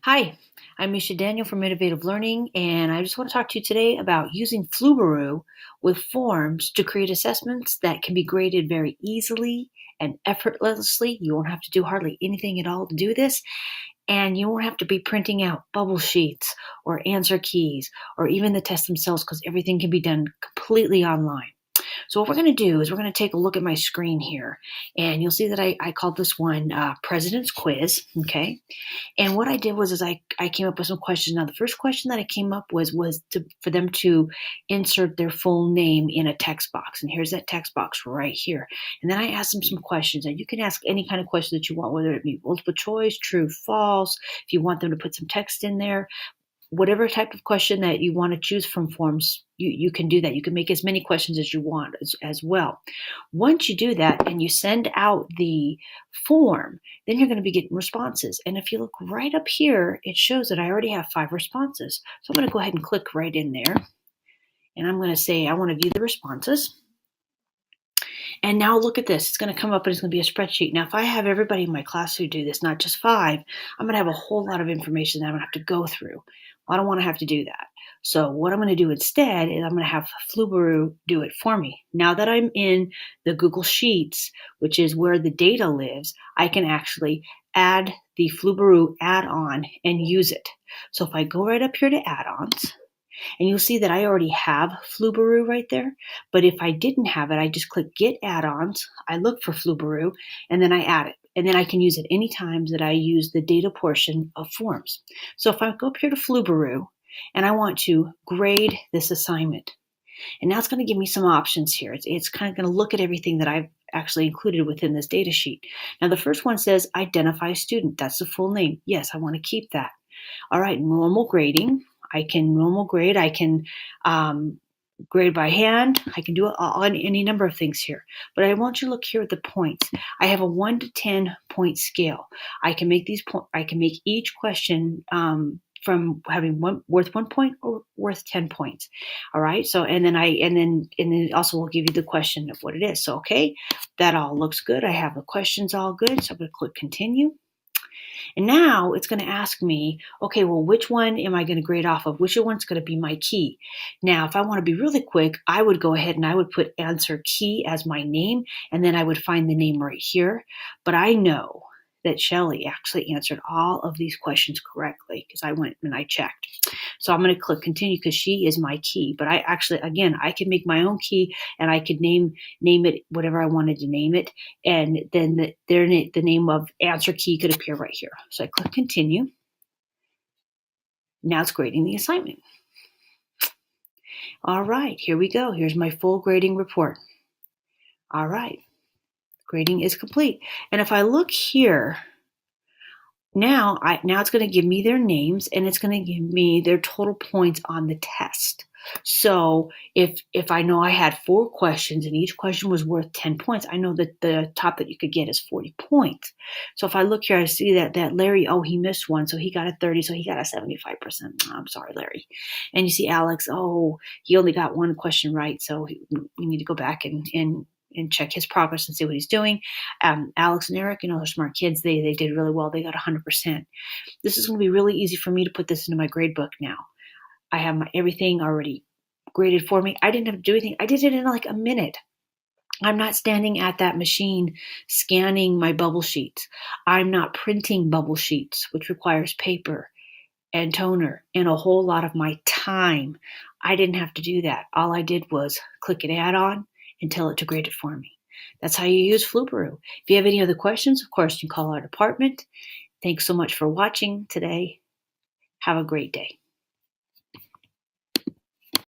Hi, I'm Misha Daniel from Innovative Learning, and I just want to talk to you today about using Flubaroo with forms to create assessments that can be graded very easily and effortlessly. You won't have to do hardly anything at all to do this, and you won't have to be printing out bubble sheets or answer keys or even the tests themselves because everything can be done completely online. So what we're going to do is we're going to take a look at my screen here, and you'll see that I called this one President's Quiz, okay? And what I did was I came up with some questions. Now, the first question that I came up with was for them to insert their full name in a text box. And here's that text box right here. And then I asked them some questions. And you can ask any kind of question that you want, whether it be multiple choice, true, false, if you want them to put some text in there. Whatever type of question that you want to choose from forms, you can do that. You can make as many questions as you want as well. Once you do that and you send out the form, then you're going to be getting responses. And if you look right up here, it shows that I already have 5 responses. So I'm going to go ahead and click right in there. And I'm going to say I want to view the responses. And now look at this. It's going to come up and it's going to be a spreadsheet. Now, if I have everybody in my class who do this, not just 5, I'm going to have a whole lot of information that I'm going to have to go through. I don't want to have to do that. So what I'm going to do instead is I'm going to have Flubaroo do it for me. Now that I'm in the Google Sheets, which is where the data lives, I can actually add the Flubaroo add-on and use it. So if I go right up here to add-ons, and you'll see that I already have Flubaroo right there. But if I didn't have it, I just click Get Add-ons. I look for Flubaroo, and then I add it. And then I can use it any time that I use the data portion of forms. So if I go up here to Flubaroo, and I want to grade this assignment, and now it's going to give me some options here. It's kind of going to look at everything that I've actually included within this data sheet. Now the first one says identify student. That's the full name. Yes, I want to keep that. All right, normal grading. I can normal grade. I can grade by hand. I can do it on any number of things here. But I want you to look here at the points. I have a 1 to 10 point scale. I can make I can make each question from having worth 1 point or worth 10 points. All right. So and then it also will give you the question of what it is. So okay, that all looks good. I have the questions all good. So I'm going to click continue. And now it's going to ask me, okay, well, which one am I going to grade off of? Which one's going to be my key? Now, if I want to be really quick, I would go ahead and I would put answer key as my name, and then I would find the name right here. But I know that Shelly actually answered all of these questions correctly because I went and I checked. So I'm going to click continue because she is my key. But I actually, again, I can make my own key and I could name it whatever I wanted to name it. And then the name of answer key could appear right here. So I click continue. Now it's grading the assignment. All right, here we go. Here's my full grading report. All right, grading is complete. And if I look here, now it's going to give me their names and it's going to give me their total points on the test. So if I know I had 4 questions and each question was worth 10 points, I know that the top that you could get is 40 points. So if I look here, I see that Larry, he missed one, so he got a 30, so he got a 75%. I'm sorry, Larry. And you see Alex, he only got 1 question right, so we need to go back and check his progress and see what he's doing. Alex and Eric, they're smart kids. They did really well. They got 100%. This is going to be really easy for me to put this into my grade book now. I have everything already graded for me. I didn't have to do anything. I did it in like a minute. I'm not standing at that machine scanning my bubble sheets. I'm not printing bubble sheets, which requires paper and toner and a whole lot of my time. I didn't have to do that. All I did was click an add-on and tell it to grade it for me. That's how you use Flubaroo. If you have any other questions, of course, you can call our department. Thanks so much for watching today. Have a great day.